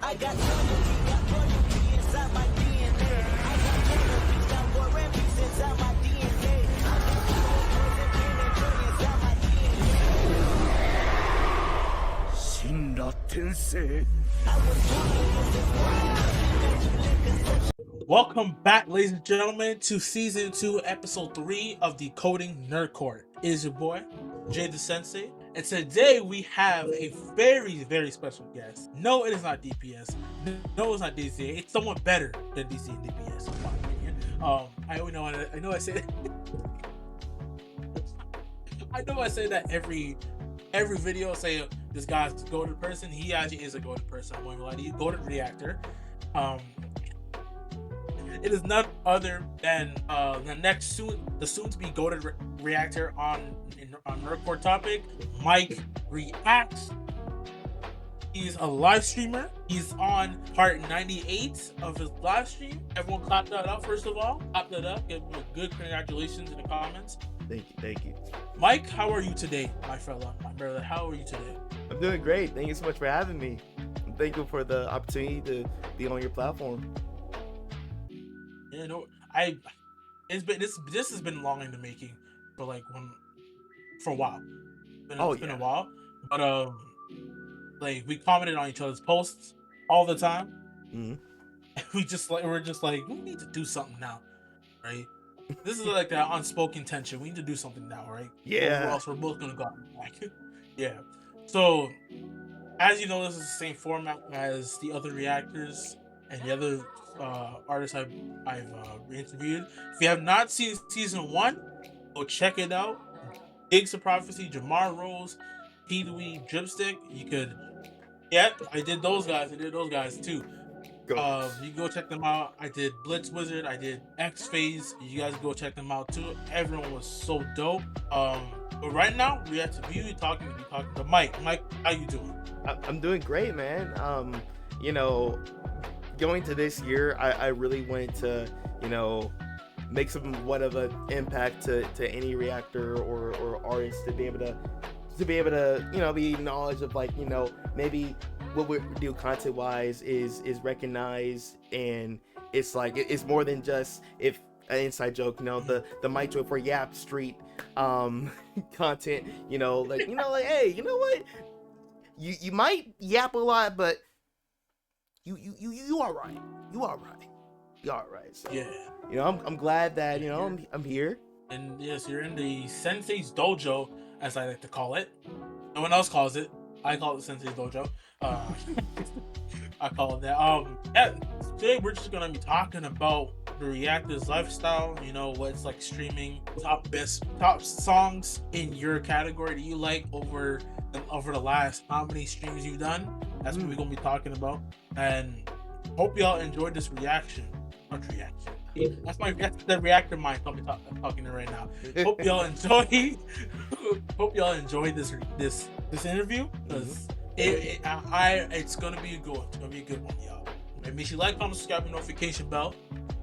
I got loyalty, got royalty inside my DNA. I got loyalty, got war and peace inside my DNA. I got poison, pain, and joy inside my DNA. 死んだ天性 I was born in this world. Welcome back, ladies and gentlemen, to Season 2, Episode 3 of Decoding Nerdcore. It is your boy, Jay the Sensei, and today we have a very, very special guest. No, it is not DPS. No, it's not DCA. It's someone better than DC and DPS, in my opinion. I know I say that. I know I say that every video. Say this guy's a goated person. He actually is a goated person. I'm going to lie to you. Goated Reactor. It is none other than the soon to be goated Reactor on Nerdcore topic. Mike Reacts. He's a live streamer. He's on part 98 of his live stream. Everyone clap that up first of all. Clap that up. Give him a good congratulations in the comments. Thank you. Mike, how are you today, my brother? How are you today? I'm doing great. Thank you so much for having me. I'm thankful for the opportunity to be on your platform. Yeah, no, this has been long in the making for a while. It's been a while, but we commented on each other's posts all the time. Mm-hmm. We're just like we need to do something now, right? This is like that unspoken tension. We need to do something now, right? Yeah. Or else we're both gonna go back. Yeah. So, as you know, this is the same format as the other reactors and the other artists I've interviewed. If you have not seen season 1, go check it out. Gigs of Prophecy, Jamar Rose, MIKE24JUMPSTREET. You could, I did those guys too. You can go check them out. I did Blitz Wizard, I did X Phase. You guys go check them out too. Everyone was so dope. But right now we have to be talking to Mike. Mike, how you doing? I'm doing great, man. Going to this year, I really wanted to, make somewhat of an impact to any reactor or artist to be able to be knowledge of maybe what we do content wise is recognized, and it's more than just if an inside joke, the MIKE24JUMPSTREET content, hey, you know what, you might yap a lot, but you all right. So, yeah. I'm glad that I'm here. And yes, you're in the Sensei's Dojo, as I like to call it. No one else calls it. I call it Sensei's Dojo. I call it that. Today we're just gonna be talking about the Reactor's lifestyle. What it's like streaming, top songs in your category that you like over the last how many streams you've done. That's what we're gonna be talking about. And hope y'all enjoyed this reaction. Not reaction. That's the reactor mind I'm talking to right now. Hope y'all enjoy. Hope y'all enjoy this interview, because it's gonna be a good one. It's gonna be a good one, y'all. And make sure you like, comment, subscribe, and notification bell.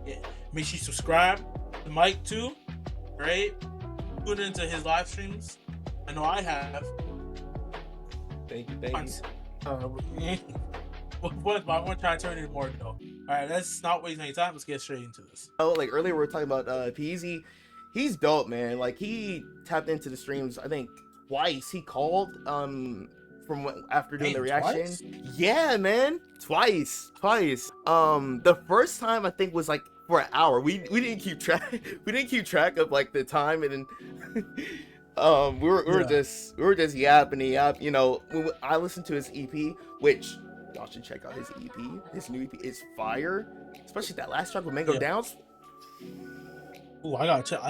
Yeah. Make sure you subscribe to Mike too. Right? Tune into his live streams. I know I have. Thank you. But I want to try to turn it more though. Alright, let's not waste any time. Let's get straight into this. Earlier we were talking about Peasy. He's dope, man. He tapped into the streams, I think twice. He called after doing the reaction. Twice? Yeah, man. Twice. The first time I think was for an hour. We didn't keep track. We didn't keep track of the time, and then we were just yapping. I listened to his EP, which y'all should check out his EP. His new EP is fire, especially that last track with Mango Downs. Ooh, I gotta check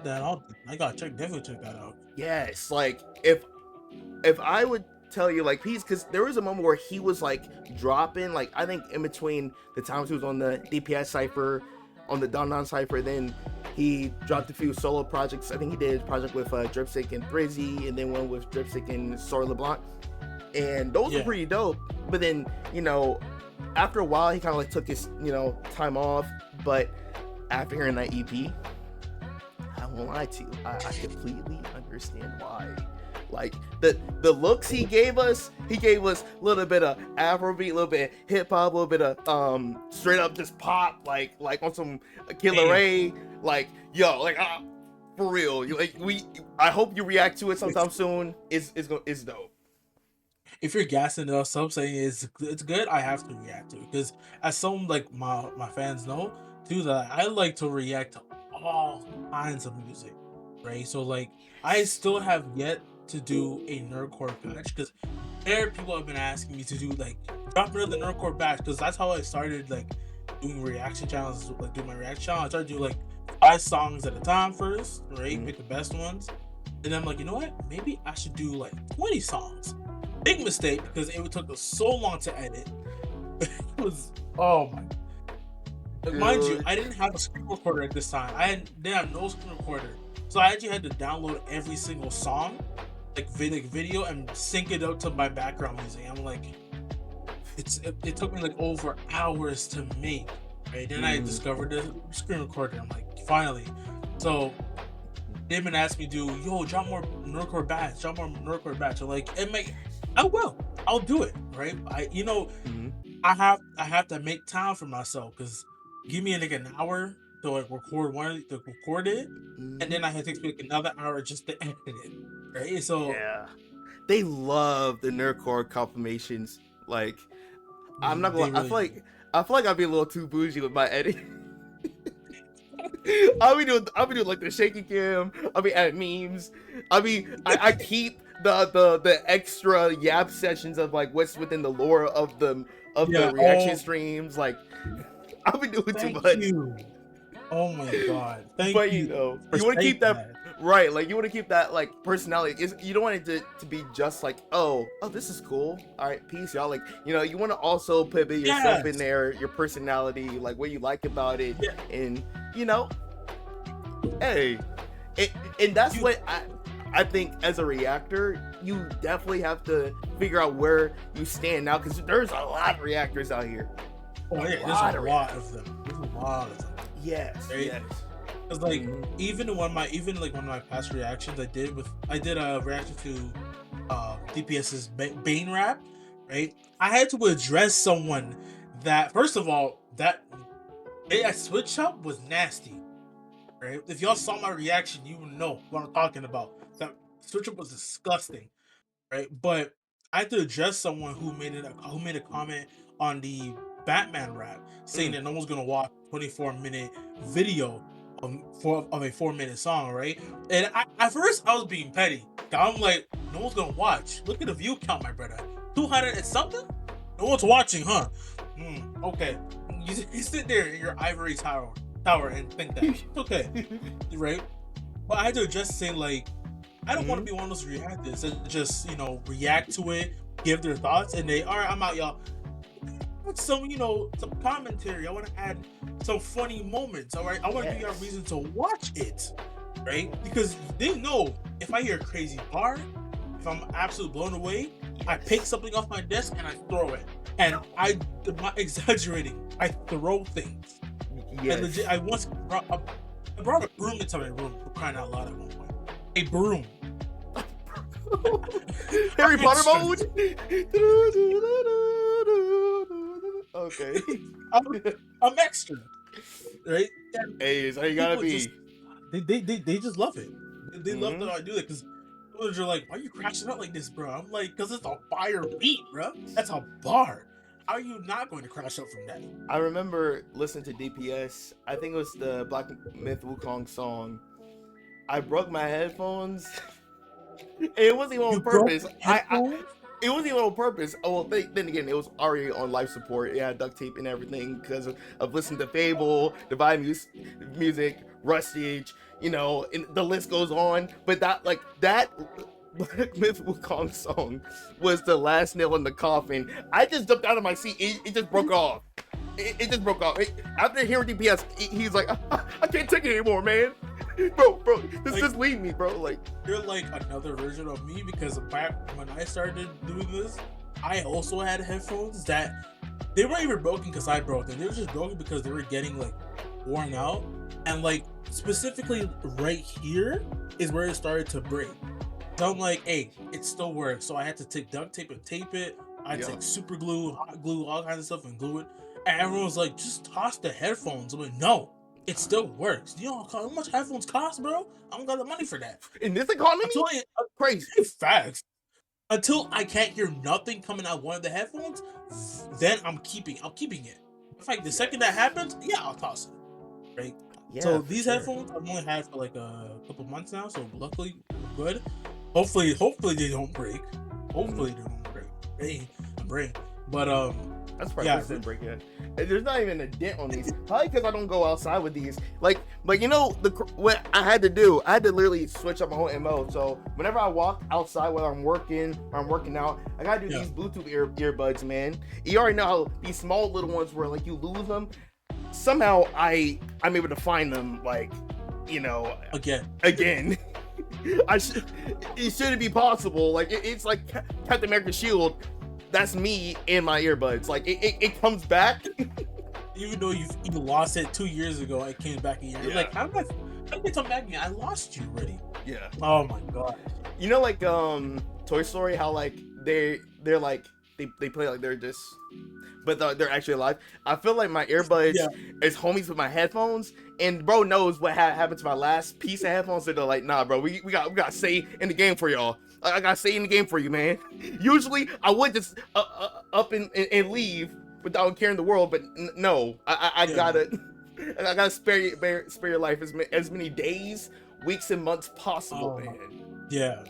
that out. Definitely check that out. Yes, if I would tell you because there was a moment where he was dropping I think in between the times he was on the DPS cipher, on the Don cipher, then he dropped a few solo projects. I think he did a project with Dripstick and Thrizzy, and then one with Dripstick and Soy LeBlanc. And those were pretty dope. But then, after a while, he kind of took his, time off. But after hearing that EP, I won't lie to you, I completely understand Like the looks he gave us a little bit of Afrobeat, a little bit of hip hop, a little bit of straight up just pop, like on some Killer Ray, like yo, like for real, I hope you react to it sometime soon. It's dope. If you're gassing us up saying it's good, I have to react to it because as some like my fans know too that I like to react to all kinds of music, right? So like I still have yet to do a nerdcore patch because people have been asking me to do like drop another nerdcore patch because that's how I started like doing reaction channels, like doing my reaction channel. I started doing like 5 songs at a time first, right? Pick the best ones, and then I'm like, you know what? Maybe I should do like 20 songs. Big mistake because it took us so long to edit. It was mind you, I didn't have a screen recorder at this time. Didn't have no screen recorder, so I actually had to download every single song, like video, and sync it up to my background music. I'm like, it took me like over hours to make. Right, then I discovered the screen recorder. I'm like, finally. So they've been asking me to do, drop more nerdcore batch. I'm like, I'll do it. Right, I have to make time for myself because give me like an hour to like record it, and then it takes me like another hour just to edit it. Right, so yeah, they love the nerdcore confirmations. Like, I'm not gonna. Really I feel like I'd be a little too bougie with my editing. I'll be doing like the shaky cam. I'll be adding memes. I keep the extra yap sessions of like what's within the lore of the reaction streams. Like, I'll be doing too much. You. Oh my god! But you want to keep that right. Like, you want to keep that like personality. You don't want it to be just like, oh, this is cool. All right, peace, y'all. Like, you want to also put yourself in there, your personality, like what you like about it, and hey, and that's what I think as a reactor, you definitely have to figure out where you stand now because there's a lot of reactors out here. Oh yeah, there's a lot of them. Yes, right? Yes. Cause like even one of my past reactions I did a reaction to DPS's Bane rap, right? I had to address someone that first of all that switch up was nasty, right? If y'all saw my reaction, you would know what I'm talking about. That switch up was disgusting, right? But I had to address someone who made a comment on the Batman rap saying that no one's gonna watch 24-minute video of a 4-minute song, right? And at first I was being petty. I'm like, no one's gonna watch. Look at the view count, my brother. 200 and something? No one's watching, huh? Okay. You sit there in your ivory tower and think that. It's okay. Right? But I had to address saying like, I don't want to be one of those reactors that just, react to it, give their thoughts, and all right, I'm out, y'all. Some commentary. I want to add some funny moments. All right, I want to give you a reason to watch it, right? Because they know if I hear a crazy bar, if I'm absolutely blown away, I pick something off my desk and I throw it. And I'm not exaggerating. I throw things. Yes. And legit, I once brought a broom into my room for crying out loud at one point. A broom. Harry Potter mode. Okay. I'm extra, right? Hey, is how you gotta be. They just love it. They love that I do it because they're like, "Why are you crashing out like this, bro?" I'm like, "Cause it's a fire beat, bro. That's a bar. How are you not going to crash out from that?" I remember listening to DPS. I think it was the Black Myth Wukong song. I broke my headphones. It wasn't even on purpose. It wasn't even on purpose. Oh, well, then again, it was already on life support. It had duct tape and everything because of listening to Fable, Divine Music, Rustage, and the list goes on. But that Black Myth Wukong song was the last nail in the coffin. I just jumped out of my seat. It just broke off. It just broke off. After hearing DPS, he's like, I can't take it anymore, man. Bro, this just leave me, bro. Like, you're like another version of me because back when I started doing this, I also had headphones that they weren't even broken because I broke them. They were just broken because they were getting like worn out, and like specifically right here is where it started to break. So I'm like, hey, it still works. So I had to take duct tape and tape it. I Yeah. took super glue, hot glue, all kinds of stuff and glue it. And everyone was like, just toss the headphones. I'm like, no, it still works. You know how much headphones cost, bro? I don't got the money for that. In this economy, Until crazy. facts. Until I can't hear nothing coming out one of the headphones, then I'm keeping it. In fact, the second that happens, yeah, I'll toss it. Right. Yeah, So for these sure. headphones I've only had for like a couple months now, so luckily we're good. Hopefully they don't break. Hopefully they don't break. But That's probably yeah, yeah, didn't break it. There's not even a dent on these. Probably because I don't go outside with these. Like you know, what I had to do, I had to literally switch up my whole MO. So whenever I walk outside, whether I'm working or I'm working out, I gotta do these Bluetooth earbuds, man. You already know how these small little ones where like you lose them. Somehow I'm able to find them, like, you know, again. It shouldn't be possible. Like it's like Captain America's shield. That's me and my earbuds. Like it comes back. Even though you lost it 2 years ago, it came back a year. Yeah. Like how did it come back again? I lost you already. Yeah. Oh my god. You know, like Toy Story, how like they're like they play like they're just, but they're actually alive. I feel like my earbuds is homies with my headphones, and bro knows what happened to my last piece of headphones. So they're like, nah, bro, we got stay in the game for y'all. I gotta stay in the game for you, man. Usually I would just up and leave without caring the world, but no, I gotta spare your life as many days, weeks, and months possible, man. Yeah.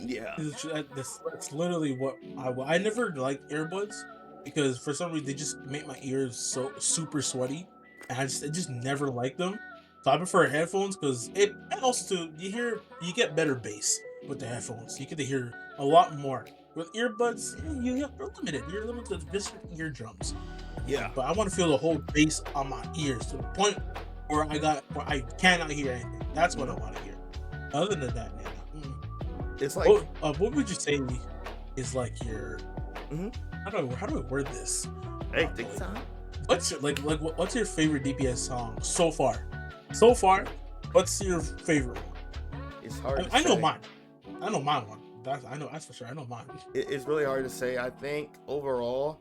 That's literally what I never liked earbuds, because for some reason they just make my ears so super sweaty, and I just never liked them. So I prefer headphones because and also you get better bass with the headphones. You get to hear a lot more. With earbuds, you're limited. You're limited to just eardrums. Yeah. But I want to feel the whole bass on my ears to the point where I cannot hear anything. That's what I want to hear. Other than that, man. It's like what would you say is like your how do I word this? Hey, take time. What's what's your favorite DPS song so far? So far, what's your favorite one? It's hard. I know mine. I know mine one. That's for sure. I know mine. It's really hard to say. I think overall,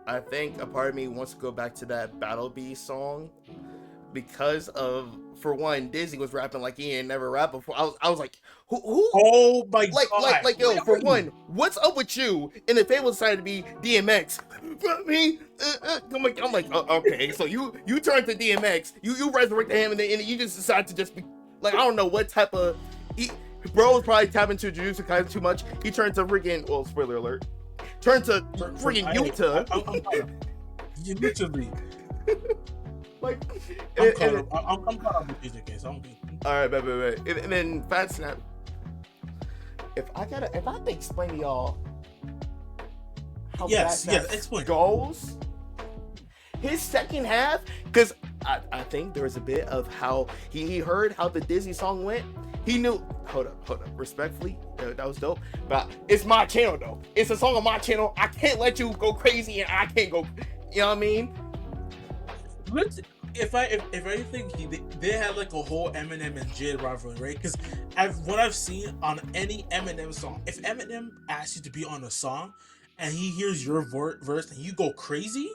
a part of me wants to go back to that Battle Beast song because of, for one, Dizzy was rapping like he ain't never rapped before. I was like, who? Oh my god! Like yo, for one, what's up with you? And if it was decided to be DMX, me, I'm like, okay, so you turn to DMX, you resurrect him, and then you just decide to just be like, I don't know what type of. Bro was probably tapping into Jujutsu Kaisen too much. He turned to freaking, well, spoiler alert, turned to freaking Yuta. You literally. Like, I'm caught up with music case. I'm good. All right, wait. And then Fat Snap. If I have to explain to y'all how Fat Snap goes, his second half, because I think there was a bit of how he heard how the Disney song went. He knew. Hold up. Respectfully, that was dope. But it's my channel though. It's a song on my channel. I can't let you go crazy, and I can't go. You know what I mean? If anything, they had like a whole Eminem and Jid rivalry, right? Because what I've seen on any Eminem song, if Eminem asks you to be on a song and he hears your verse and you go crazy,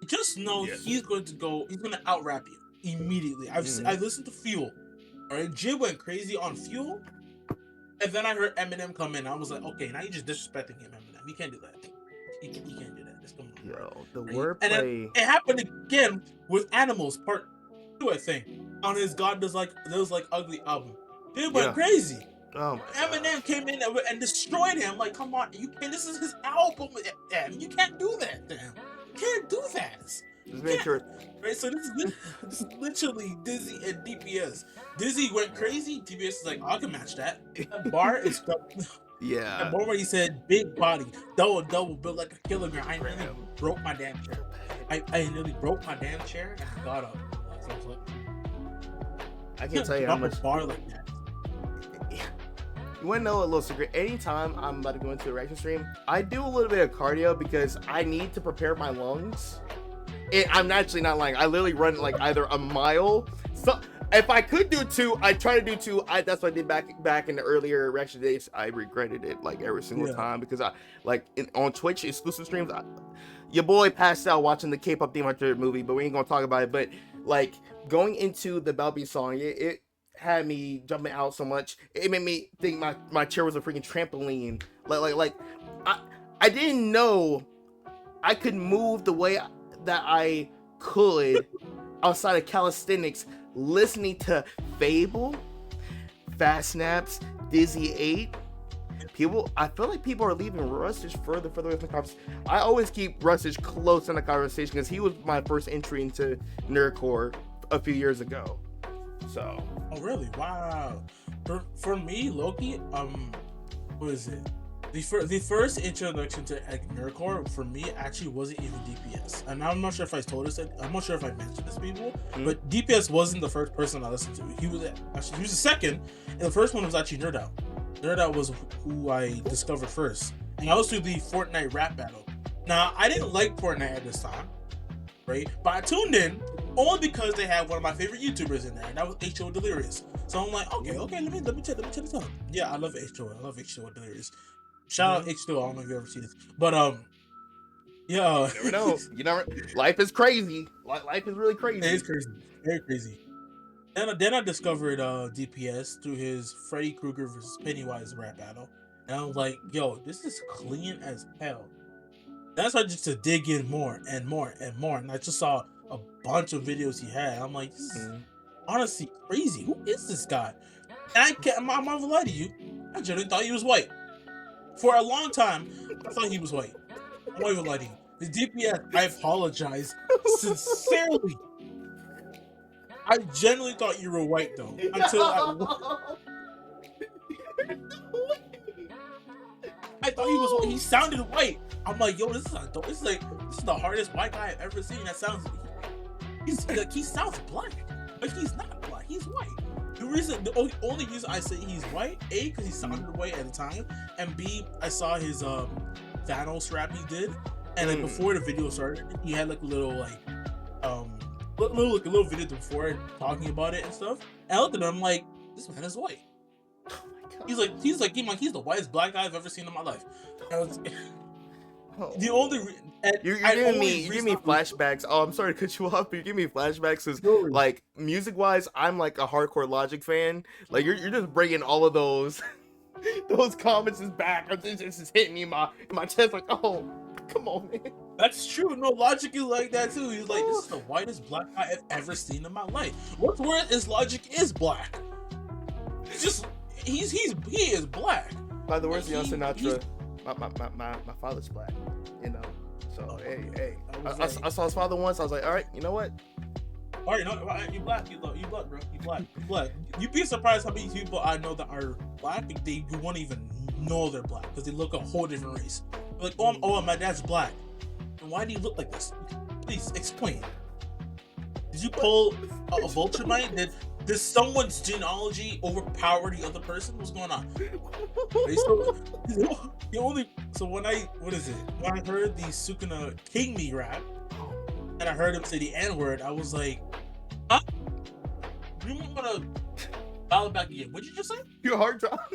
just know he's going to out rap you immediately. I listened to Fuel, alright? Jid went crazy on Fuel, and then I heard Eminem come in. I was like, okay, now you're just disrespecting him, Eminem. You can't do that. You can't do that. Yo, the right? wordplay. And then it happened again with Animals Part 2, I think. On his God Does Like Ugly album. It went crazy. Oh my Eminem God. came in and destroyed him. Like, come on, this is his album. You can't do that to him. You can't do that. Just make sure. Right, so this is literally Dizzy and DPS. Dizzy went crazy. DPS is like, I can match that. That bar is yeah. That bar where he said big body, double built like a kilogram. I nearly broke my damn chair. I nearly broke my damn chair and I got up. So I was like, I can't tell you how much. A bar like that. You want to know a little secret? Anytime I'm about to go into a reaction stream, I do a little bit of cardio because I need to prepare my lungs. I'm actually not lying. I literally run like either a mile. So if I could do 2, I'd try to do 2. That's what I did back in the earlier reaction days. I regretted it like every single time because I like on Twitch exclusive streams. Your boy passed out watching the K-pop Demon Hunter movie, but we ain't gonna talk about it. But like going into the Belby song, it had me jumping out so much. It made me think my chair was a freaking trampoline. Like I didn't know I could move the way that I could outside of calisthenics, listening to Fable, Fast Snaps, Dizzy 8. I feel like people are leaving Rustage further away from the conversation. I always keep Rustage close in the conversation because he was my first entry into Nerdcore a few years ago. So. Oh really? Wow. For me, Loki, what is it? The first introduction to Nerdcore for me actually wasn't even DPS, and I'm not sure if I told this. I'm not sure if I mentioned this to people, but DPS wasn't the first person I listened to. He was the second, and the first one was actually Nerd Out. Nerd Out was who I discovered first, and I was through the Fortnite rap battle. Now I didn't like Fortnite at this time, right? But I tuned in only because they had one of my favorite YouTubers in there, and that was H2O Delirious. So I'm like, okay, let me check this out. Yeah, I love H2O. I love H2O Delirious. Shout out H2O. I don't know if you ever seen this, but yeah. You never know. Life is crazy. Life is really crazy. It is crazy, very crazy. Then I discovered DPS through his Freddy Krueger versus Pennywise rap battle, and I was like, yo, this is clean as hell. Then I started just to dig in more and more and more, and I just saw a bunch of videos he had. I'm like, this is honestly crazy. Who is this guy? And I'm not gonna lie to you, I generally thought he was white. For a long time, I thought he was white. I'm not even lying to you. The DPS, I apologize sincerely. I genuinely thought you were white though, until I thought he was white. He sounded white. I'm like, yo, this is the hardest white guy I've ever seen. That sounds, he sounds black, but he's not black. He's white. The only reason I say he's white, A, because he sounded white at the time, and B, I saw his Thanos rap he did, and like before the video started, he had like a little video before talking about it and stuff. And I looked at him, I'm like, this man is white. Oh my God. He's the whitest black guy I've ever seen in my life. The only you're giving me flashbacks. Oh, I'm sorry to cut you off, but you're giving me flashbacks because like music wise, I'm like a hardcore Logic fan. Like you're just bringing all of those comments back. It's just hitting me in my chest. Like, oh, come on, man. That's true. No, Logic is like that too. He's like, this is the whitest black guy I've ever seen in my life. What's worse is Logic is black. He is black. By the words of Sinatra, my father's black, you know. So hey, I saw his father once. I was like, all right, you know what? All right, you black, you black, bro. You black. You'd be surprised how many people I know that are black. You won't even know they're black because they look a whole different race. They're like, oh, my dad's black. And why do you look like this? Please explain. Did you pull a vulture mind? Did someone's genealogy overpower the other person? What's going on? When I heard the Sukuna King Me rap, and I heard him say the N-word, I was like, huh? You want to dial it back again? What'd you just say? Your heart dropped.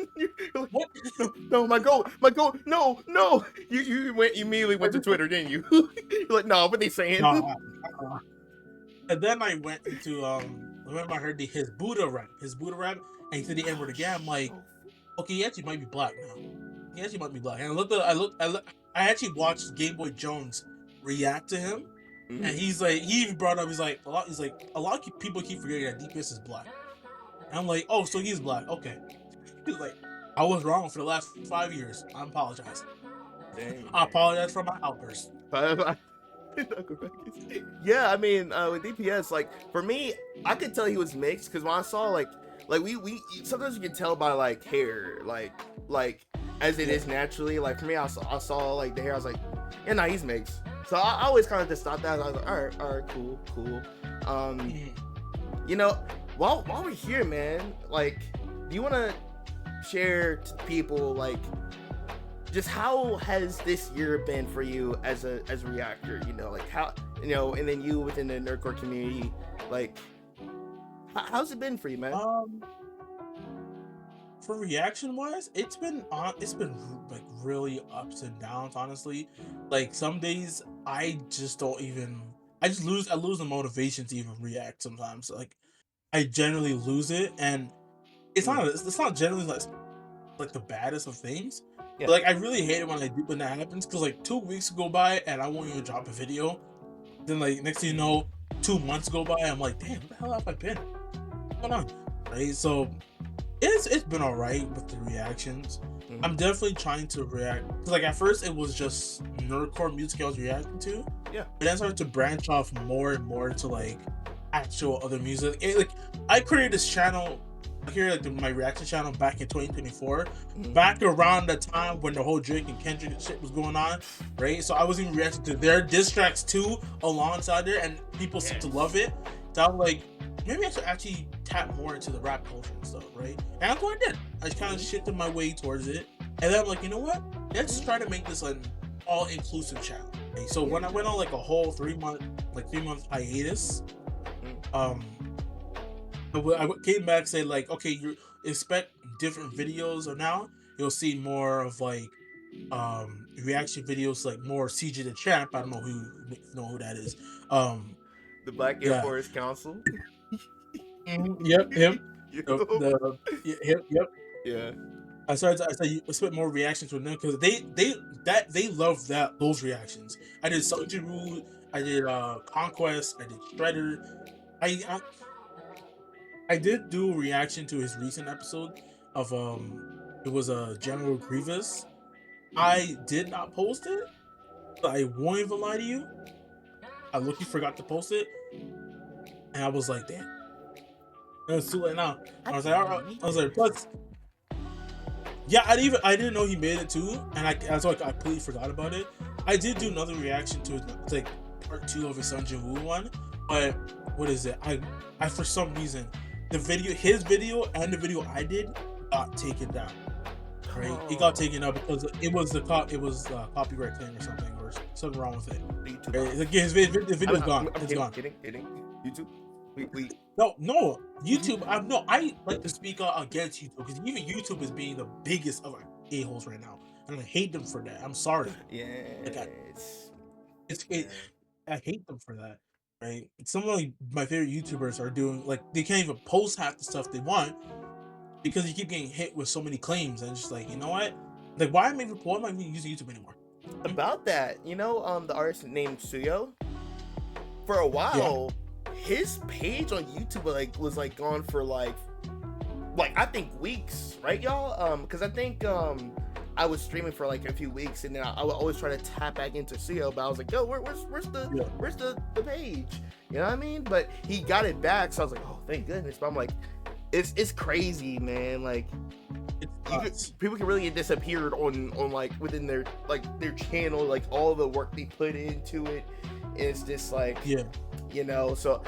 Like, what? No, my goal, no. You immediately went to Twitter, didn't you? You're like, no, what they saying? No, and then I went into I heard his Buddha rap, and he said the N-word again. I'm like, okay, he actually might be black now. And I actually watched Game Boy Jones react to him, and he's like, he even brought up, a lot of people keep forgetting that DPS is black. And I'm like, oh, so he's black, okay. He's like, I was wrong for the last 5 years. I apologize. Dang. I apologize for my outburst. Yeah, I mean, with DPS, like for me, I could tell he was mixed because when I saw like we sometimes you can tell by like hair, like as it is naturally. Like for me, I saw like the hair. I was like, yeah, nah, he's mixed. So I always kind of just thought that. I was like, all right, cool. You know, while we're here, man, like, do you want to share to people like just how has this year been for you as a reactor? You know, like how, you know, and then you within the nerdcore community, like How's it been for you, man? For reaction wise, it's been like really ups and downs, honestly. Like some days I just don't even I lose the motivation to even react sometimes. Like I generally lose it, and it's not generally like the baddest of things. Yeah. But like I really hate it when that happens, because like 2 weeks go by and I won't even drop a video. Then like next thing you know, 2 months go by, I'm like, damn, what the hell have I been? What's going on? Right? So it's been alright with the reactions. I'm definitely trying to react, because like at first it was just nerdcore music I was reacting to. Yeah. But then I started to branch off more and more to like actual other music. Like I created this channel here, like my reaction channel, back in 2024, back around the time when the whole Drake and Kendrick and shit was going on, right? So I was even reacting to their diss tracks too alongside there, and people seem to love it. So I was like, maybe I should actually tap more into the rap culture and stuff, right? And that's what I did. I just kind of shifted my way towards it, and then I'm like, you know what? Let's try to make this an all-inclusive channel. Okay? So when I went on like a whole 3 month hiatus, I came back and said like, okay, you expect different videos, or now you'll see more of like reaction videos, like more CJ the Champ. I don't know who that is. The Black Air Force Council. Yep, him. Yep. Yeah. I spent more reactions with them, because they love those reactions. I did Sanjuru, I did Conquest, I did Shredder. I did do a reaction to his recent episode of it was a General Grievous. I did not post it, but I won't even lie to you, I literally forgot to post it, and I was like, damn, it was too late now. I was like, all right. I was like, plus, yeah, I didn't know he made it too, and I completely forgot about it. I did do another reaction to it, like part 2 of his Sanjin one, but what is it? I for some reason, his video and the video I did got taken down. Right, it got taken out because it was copyright claim or something wrong with it. Right? Like, the video's gone. It's gone. Kidding. YouTube. We. No. YouTube. I like to speak out against YouTube, because even YouTube is being the biggest of a-holes right now, and I hate them for that. I'm sorry. Yeah. Like, I hate them for that. Right? Some of like my favorite YouTubers are doing, like, they can't even post half the stuff they want, because you keep getting hit with so many claims, and it's just like, you know what? Like, why am I even using YouTube anymore? About that, the artist named Suyo, for a while, his page on YouTube was gone for like I think weeks, right, y'all? Because I think I was streaming for like a few weeks, and then I would always try to tap back into Suyo, but I was like, yo, where's the page? You know what I mean? But he got it back, so I was like, oh, thank goodness. But I'm like, it's crazy, man. Like, people can really get disappeared on like within their channel, like all the work they put into it. It's just like, so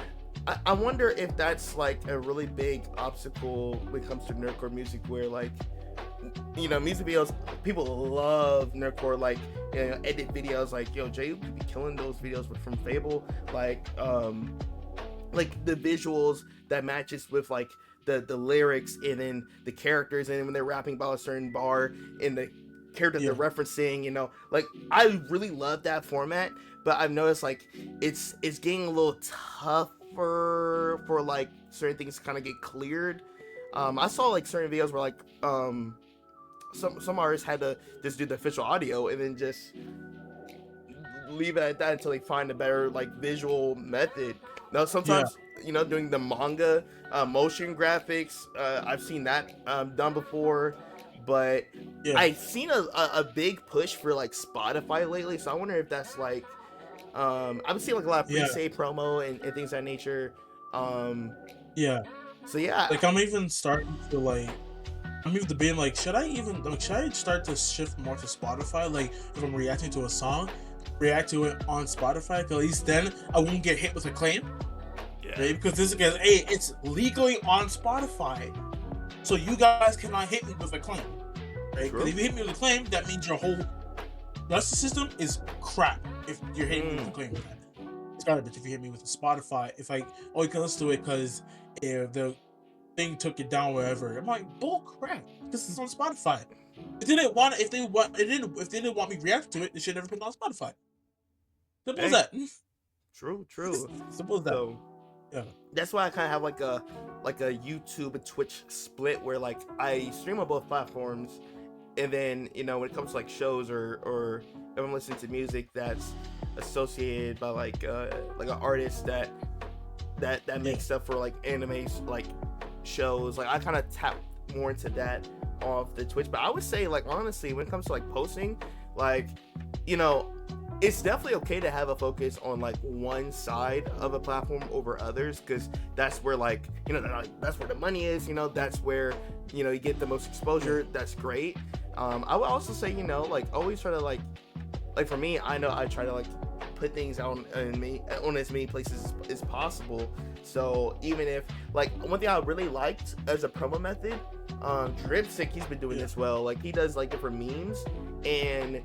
I wonder if that's like a really big obstacle when it comes to nerdcore music, where like, music videos, people love nerdcore, like, edit videos, like, yo, Jay would be killing those videos from Fable, like the visuals that matches with like the lyrics, and then the characters, and when they're rapping about a certain bar, and the character they're referencing, like, I really love that format. But I've noticed like it's getting a little tougher for like certain things to kind of get cleared. I saw like certain videos where like some artists had to just do the official audio and then just leave it at that until they find a better like visual method. Now sometimes doing the manga motion graphics, I've seen that done before, but I've seen a big push for like Spotify lately, so I wonder if that's like I've seen like a lot of pre-save promo and things of that nature. So like I'm even starting to like, I'm even being like, should I start to shift more to Spotify? Like, if I'm reacting to a song, react to it on Spotify, because at least then I won't get hit with a claim. Right? Because it's legally on Spotify, so you guys cannot hit me with a claim. Right? Because if you hit me with a claim, that means your whole justice system is crap. If you're hitting me with a claim with that, it's garbage if you hit me with a Spotify. If I you can listen to it because if the thing took it down wherever. I'm like, bull crap. This is on Spotify. If they didn't want if they didn't want me to react to it, they should never put it on Spotify. Simple as that. True. Simple as that. So, yeah. That's why I kind of have like a YouTube and Twitch split where like I stream on both platforms, and then when it comes to like shows or if I'm listening to music that's associated by like an artist that makes stuff for like anime like shows, like I kind of tap more into that off the Twitch. But I would say like honestly, when it comes to like posting, like it's definitely okay to have a focus on like one side of a platform over others, because that's where like that's where the money is, that's where you get the most exposure. That's great. I would also say like always try to like for me, I know I try to like put things out on as many places as possible. So even if like one thing I really liked as a promo method, Dripstick, he's been doing this well. Like he does like different memes, and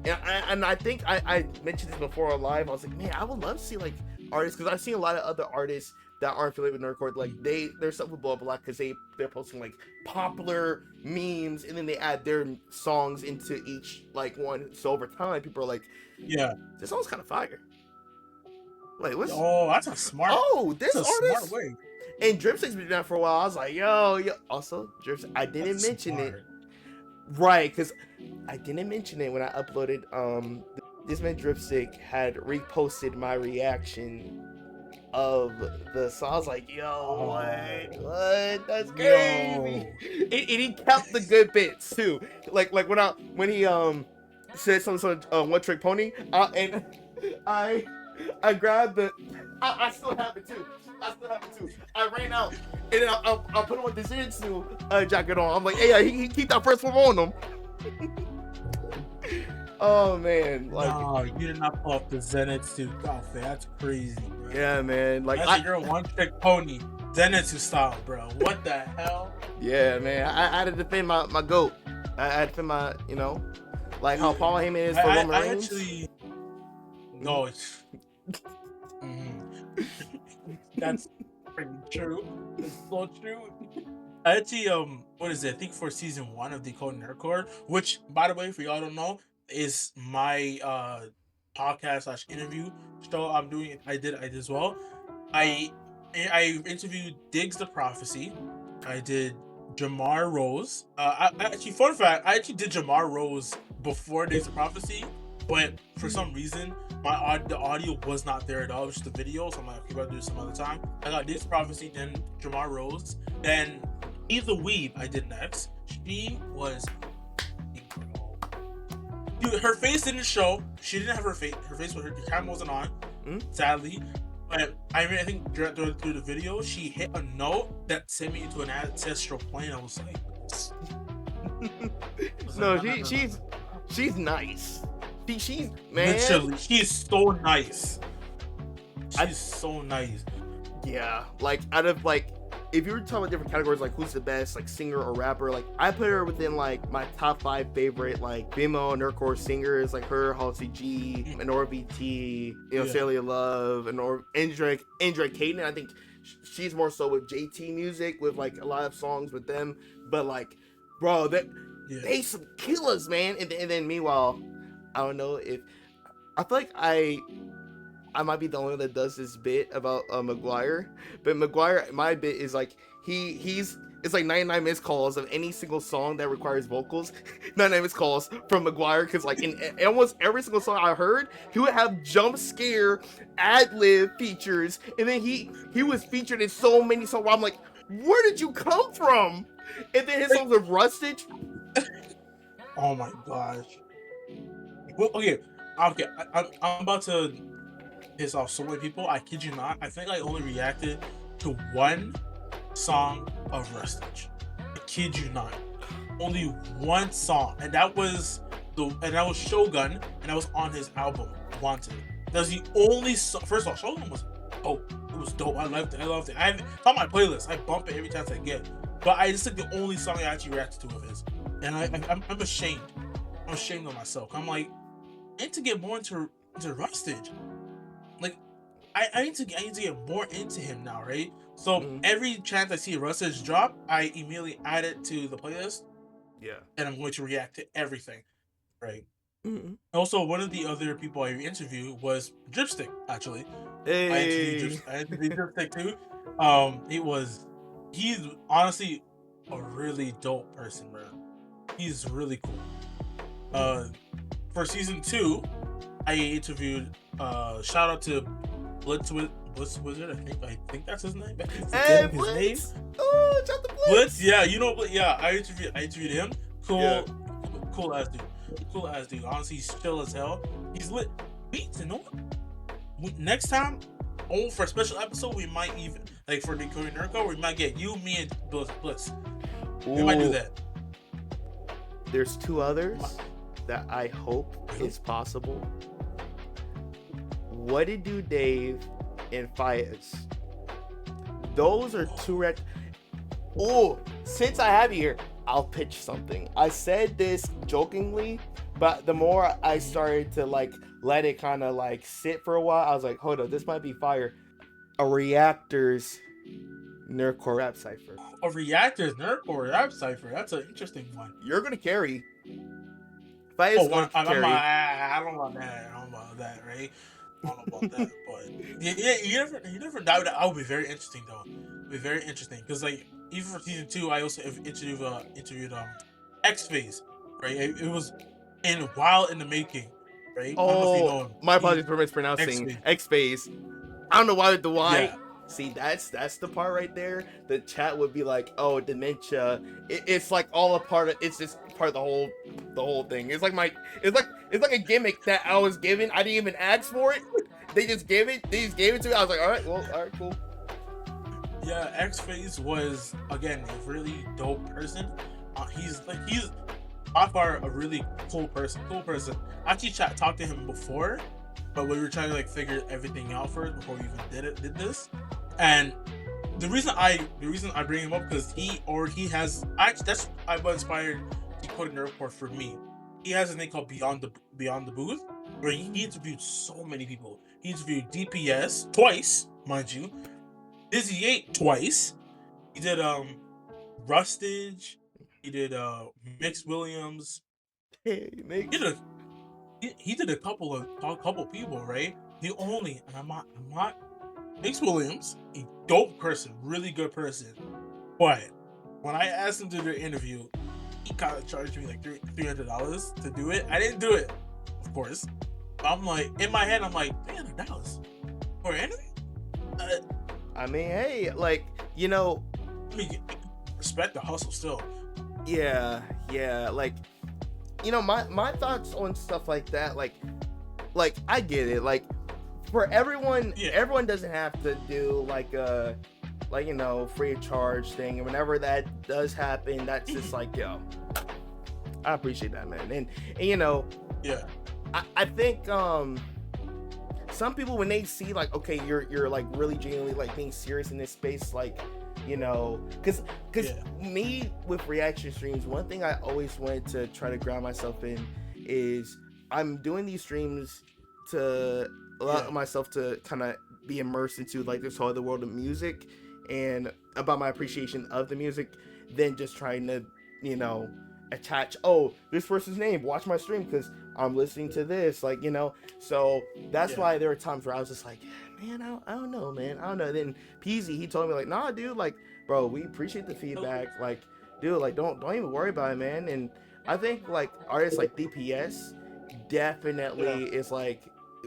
I think I mentioned this before on live. I was like, man, I would love to see like artists, because I've seen a lot of other artists that aren't affiliated with Nerdcore, like their stuff will blow up a lot because they're posting like popular memes, and then they add their songs into each like one. So over time, people are like, yeah, this song's kind of fire. Like, what's? Oh, that's a smart. This that's a artist. smart way. And Dripstick's been doing that for a while. I was like, yo. Also, Dripstick, I didn't mention it, right? Because I didn't mention it when I uploaded. This man Dripstick had reposted my reaction of the song. I was like, yo, what? That's crazy. And he kept the good bits too. Like when he said some sort of one trick pony, and I grabbed the. I still have it too. I ran out, and then I'll put him with this Zenitsu jacket on. I'm like, hey, he keep that first one on him. Oh man, like, no, you did not pull off the Zenitsu outfit. That's crazy, bro. Yeah, man. Like, you're a one-trick pony, Zenitsu style, bro. What the hell? Yeah, man. I had to defend my goat. I had to defend my, like how Paul Heyman is for Roman Reigns. Actually, no, it's. That's pretty true. It's so true. I actually, what is it? I think for season 1 of Decoding Nerdcore, which, by the way, for y'all don't know, is my podcast / interview show I'm doing. I did as well. I interviewed Diggs the Prophecy. I did Jamar Rose. I actually, fun fact, I actually did Jamar Rose before Diggs the Prophecy, but for some reason the audio was not there at all. It was just the video, so I'm like, okay, I'll do it some other time. I got Diggs the Prophecy, then Jamar Rose, then Eve the Weeb I did next. She was incredible. Dude, her face didn't show. She didn't have her face. Her face was her camera wasn't on. Sadly. But I think through the video, she hit a note that sent me into an ancestral plane. I was like, no, she's nice. She's man. Literally, she's so nice. She's so nice. Yeah, like out of like, if you were talking about different categories, like who's the best, like singer or rapper, like I put her within like my top 5 favorite like BMO Nerdcore singers, like her, Halsey G, and BT, Celia Love, and Andre Caden. I think she's more so with JT Music, with like a lot of songs with them. But like, bro, they some killers, man. And then meanwhile, I don't know if I feel like I might be the only one that does this bit about McGuire, but McGuire, my bit is like it's like 99 missed calls of any single song that requires vocals. 99 missed calls from McGuire, because like in almost every single song I heard, he would have jump scare ad-lib features, and then he was featured in so many songs where I'm like, where did you come from? And then his songs are Rustage. Oh my gosh. Well, okay, I'm about to piss off so many people. I kid you not. I think I only reacted to one song of Rustage. I kid you not. Only one song, and that was Shogun, and that was on his album Wanted. That was the only song. First of all, Shogun was dope. It was dope. I loved it. It's on my playlist. I bump it every chance I get. But I just like the only song I actually reacted to of his, and I'm ashamed. I'm ashamed of myself. I'm like, I need to get more into Rustage. Like, I need to get more into him now, right? So Mhm. every chance I see a Rustage drop, I immediately add it to the playlist, Yeah. and I'm going to react to everything, right? Mm-hmm. Also, one of the other people I interviewed was Dripstick. Actually, Hey. I interviewed Dripstick too. He's honestly a really dope person, bro. He's really cool. For season 2, I interviewed. Shout out to Blitz Wizard. I think that's his name. I'm Hey, forgetting his name. Blitz. Oh, shout the Blitz. Blitz, yeah, you know, but yeah, I interviewed him. Cool, Yeah. cool ass dude. Cool ass dude. Honestly, he's chill as hell. He's lit. Wait, you know what? Next time, for a special episode, we might even like for Decoding Nerdcore, we might get you, me, and Blitz. We might do Ooh. that. There's 2 others that I hope is possible. What Did Do Dave and Fayez. Those are 2 Oh, since I have you here, I'll pitch something. I said this jokingly, but the more I started to like let it kind of like sit for a while, I was like, hold up, this might be fire. A Reactor's Nerdcore rap cipher. A Reactor's Nerdcore rap cipher. That's an interesting one. You're gonna carry. Fayez gonna carry. I don't know about that. I don't know about that, right? I don't know about that, but yeah, you never know. That would be very interesting though. It'd be very interesting because like even for season 2, I also interviewed X Phase, right? It was while in the making, right? I don't know if you know him. My apologies for mispronouncing X-Phase. I don't know why the why. Yeah. See, that's the part right there. The chat would be like, "Oh, dementia." It's like all a part of. It's just part of the whole thing. It's like it's like a gimmick that I was given. I didn't even ask for it. They just gave it. They just gave it to me. I was like, all right, cool. Yeah, X Phase was again a really dope person. He's by far a really cool person. I actually talked to him before, but we were trying to like figure everything out first before we even did this. And the reason I bring him up because he has that's what inspired Decoding Nerdcore for me. He has a thing called Beyond the Booth, where he interviewed so many people. He interviewed DPS twice, mind you. Dizzy 8 twice. He did Rustage. He did Mix Williams. Hey, Mix. He did a couple people, right? And I'm not Mix Williams, a dope person, really good person. But when I asked him to do the interview, he kind of charged me like $300 to do it. I didn't do it, of course. But I'm like, in my head, I'm like, $300 for an interview? I mean, hey, like, you know, I mean, respect the hustle still. Yeah, like, you know, my thoughts on stuff like that, like I get it, like, for everyone, everyone doesn't have to do like a, like, you know, free of charge thing, and whenever that does happen, that's just like, yo, I appreciate that, man, and you know, yeah, I think some people, when they see like, okay, you're like really genuinely like being serious in this space, like, you know, because me with reaction streams, one thing I always wanted to try to ground myself in is I'm doing these streams to allow myself to kind of be immersed into like this whole other world of music and about my appreciation of the music, than just trying to, you know, attach, oh, this person's name, watch my stream because I'm listening to this, like, you know. So that's why there were times where I was just like, man, I don't know, man, I don't know. Then Peasy, he told me like, nah, dude, like, bro, we appreciate the feedback, like, dude, like, don't even worry about it, man. And I think like artists like DPS definitely is like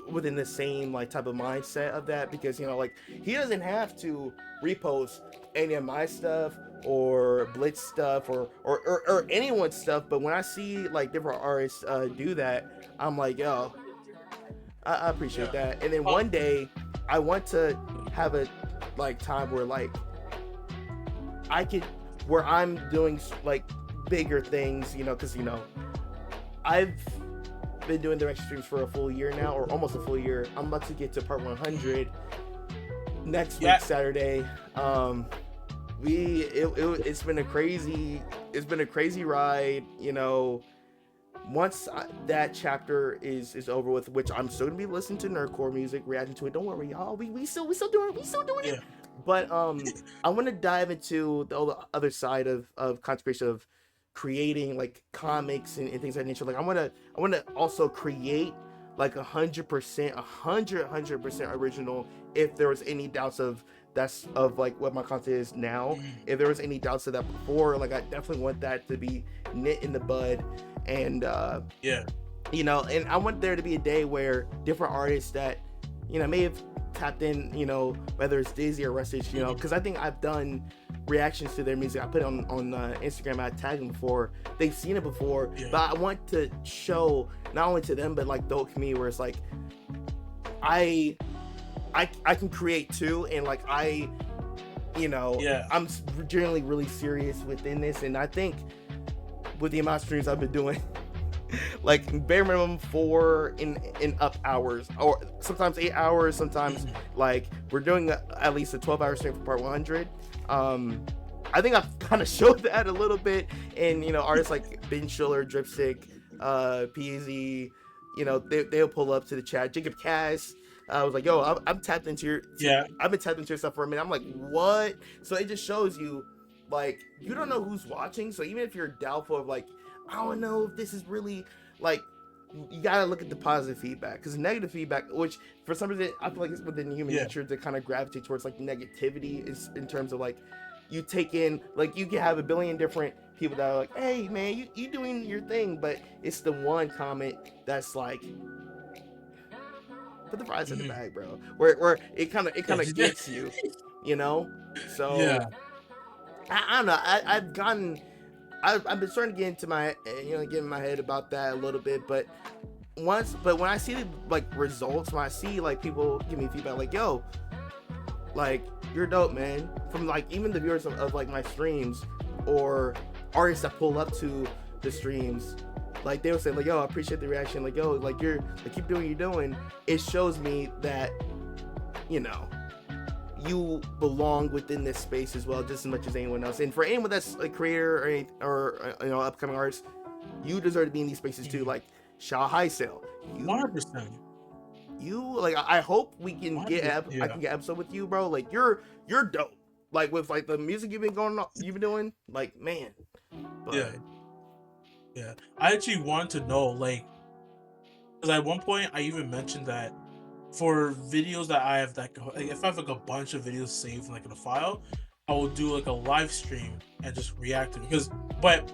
within the same like type of mindset of that, because, you know, like, he doesn't have to repost any of my stuff or Blitz stuff or anyone's stuff, but when I see like different artists do that, I'm like, yo, I appreciate that. And then one day I want to have a like time where like where I'm doing like bigger things, you know, because, you know, I've been doing direct streams for a full year now, or almost a full year. I'm about to get to part 100 next week, Saturday. It's been a crazy ride, you know. once that chapter is over with, which I'm still gonna be listening to nerdcore music, reacting to it. Don't worry, y'all. We still doing Yeah. it. But I want to dive into the other side of contemplation of creating like comics and things of that nature. Like I want to also create like 100% original. If there was any doubts of like what my content is now, if there was any doubts of that before, like I definitely want that to be nit in the bud. And Yeah. you know, and I want there to be a day where different artists that, you know, may have tapped in, you know, whether it's Dizzy or Rustage, you know, because I think I've done reactions to their music. I put it on Instagram. I tagged them before. They've seen it before, Yeah. but I want to show not only to them but like the whole community where it's like I can create too, and like you know, Yeah. I'm generally really serious within this, and I think with the amount of streams I've been doing, like bare minimum 4 in up hours, or sometimes 8 hours, sometimes like we're doing at least a 12-hour stream for part 100. I think I've kind of showed that a little bit, and you know, artists like Ben Schiller, Dripstick, PZ, you know, they'll pull up to the chat. Jacob Cass, I was like, yo, I'm tapped into your I've been tapped into your stuff for a minute. I'm like, what? So it just shows you, like, you don't know who's watching. So even if you're doubtful of like, I don't know if this is really like, you gotta look at the positive feedback, because negative feedback, which for some reason I feel like it's within human nature to kind of gravitate towards like negativity, is in terms of like you take in, like you can have a billion different people that are like, hey man, you doing your thing, but it's the one comment that's like, put the fries in the bag, bro, where it kind of gets you, you know. So I don't know, I've been starting to get into my, you know, get in my head about that a little bit, but when I see the like results, when I see like people give me feedback like, yo, like you're dope, man, from like even the viewers of like my streams, or artists that pull up to the streams, like they will say like, yo, I appreciate the reaction, like, yo, like you're like, keep doing what you're doing. It shows me that, you know, you belong within this space as well, just as much as anyone else. And for anyone that's a creator or you know, upcoming artist, you deserve to be in these spaces too. Like Shaw High Sale, 100%. You like, I hope we can I can get episode with you, bro. Like you're dope. Like with like the music you've been doing, like, man. But, yeah. I actually want to know, like, because at one point I even mentioned that for videos that I have, like if I have like a bunch of videos saved like in a file, I will do like a live stream and just react to it. But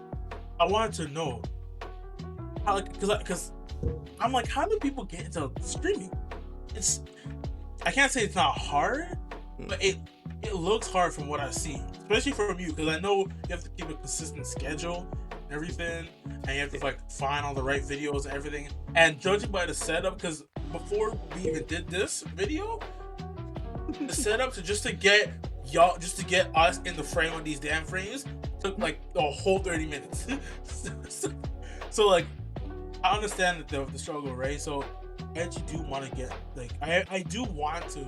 I wanted to know how, like, because I'm like, how do people get into streaming? I can't say it's not hard, but it looks hard from what I see, especially from you, because I know you have to keep a consistent schedule and everything, and you have to like find all the right videos and everything. And judging by the setup, because before we even did this video, the setup to get us in the frame on these damn frames took like a whole 30 minutes. so like, I understand the struggle, right? So I actually do want to get, like, I do want to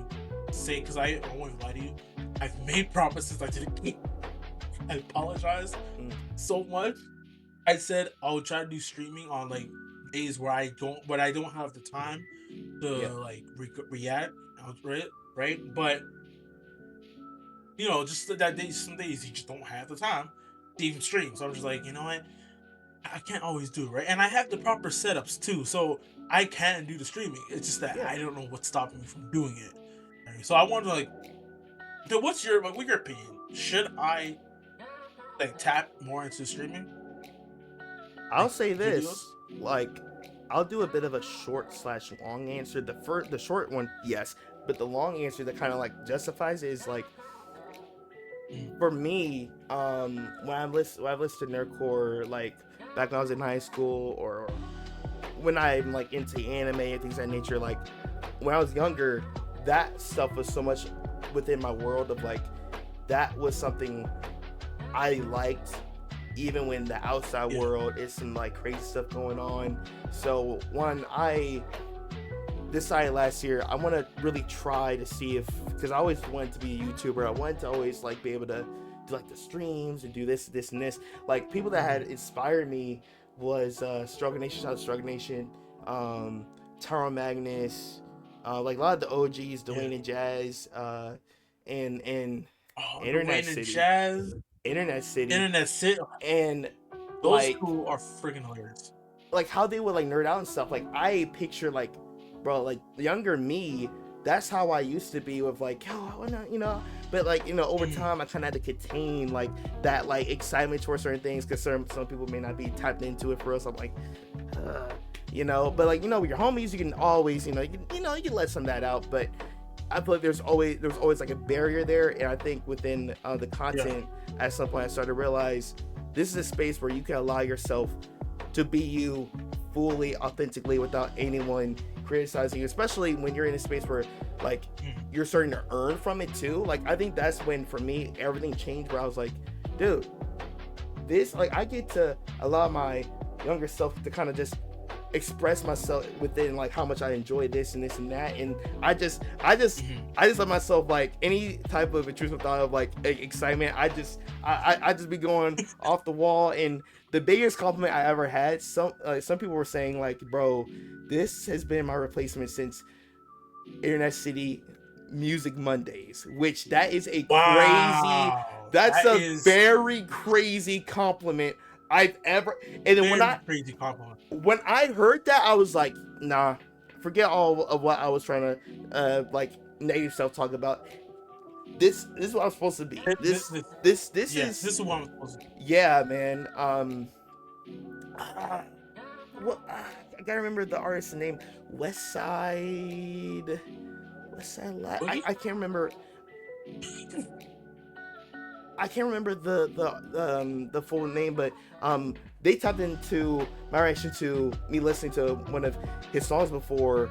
say, because I won't lie to you, I've made promises I didn't keep. I apologize so much. I said I'll try to do streaming on like days where I don't have the time to like react, right? But you know, just that day, some days you just don't have the time to even stream. So I'm just like, you know what? I can't always do it, right? And I have the proper setups too, so I can do the streaming. It's just that I don't know what's stopping me from doing it. Right? So I wonder, like, what's your opinion? Should I like tap more into streaming? I'll say this, videos? Like, I'll do a bit of a short/long answer. The short one, yes, but the long answer that kind of like justifies it is like, for me, when I've listened to nerdcore, like back when I was in high school, or when I'm like into anime and things of that nature, like when I was younger, that stuff was so much within my world of like, that was something I liked, even when the outside world is some like crazy stuff going on. So I decided last year I want to really try to see if, because I always wanted to be a YouTuber, I wanted to always like be able to do like the streams and do this and this. Like people that had inspired me was Struggle Nation, shout out to Struggle Nation, Tyrone Magnus, like a lot of the OGs, Dwayne and Jazz, and Internet Dwayne and City, Jazz, Internet City, Internet City. and Those like two are freaking hilarious. like how they would like nerd out and stuff. Like I picture like, bro, like younger me, that's how I used to be with like, yo, I wanna, you know. But like, you know, over time I kind of had to contain like that like excitement towards certain things, because some people may not be tapped into it for us. I'm like, you know. But like, you know, with your homies, you can always, you can let some of that out. But I feel like there's always like a barrier there, and I think within the content, at some point I started to realize this is a space where you can allow yourself to be you fully, authentically, without anyone criticizing you, especially when you're in a space where like you're starting to earn from it too. Like I think that's when for me everything changed, where I was like, dude, this, like, I get to allow my younger self to kind of just express myself within like how much I enjoy this and this and that, and I just let myself, like, any type of intrusive thought of like excitement, I just be going off the wall. And the biggest compliment I ever had, some people were saying like, bro, this has been my replacement since Internet City Music Mondays, which that is a very crazy compliment I've ever. And then crazy compliment. When I heard that, I was like, nah, forget all of what I was trying to like negative self talk about. This is what I'm supposed to be. This is what I'm supposed to be. Yeah, man. What I gotta remember the artist's name. Westside I can't remember. I can't remember the full name, but they tapped into my reaction to me listening to one of his songs before,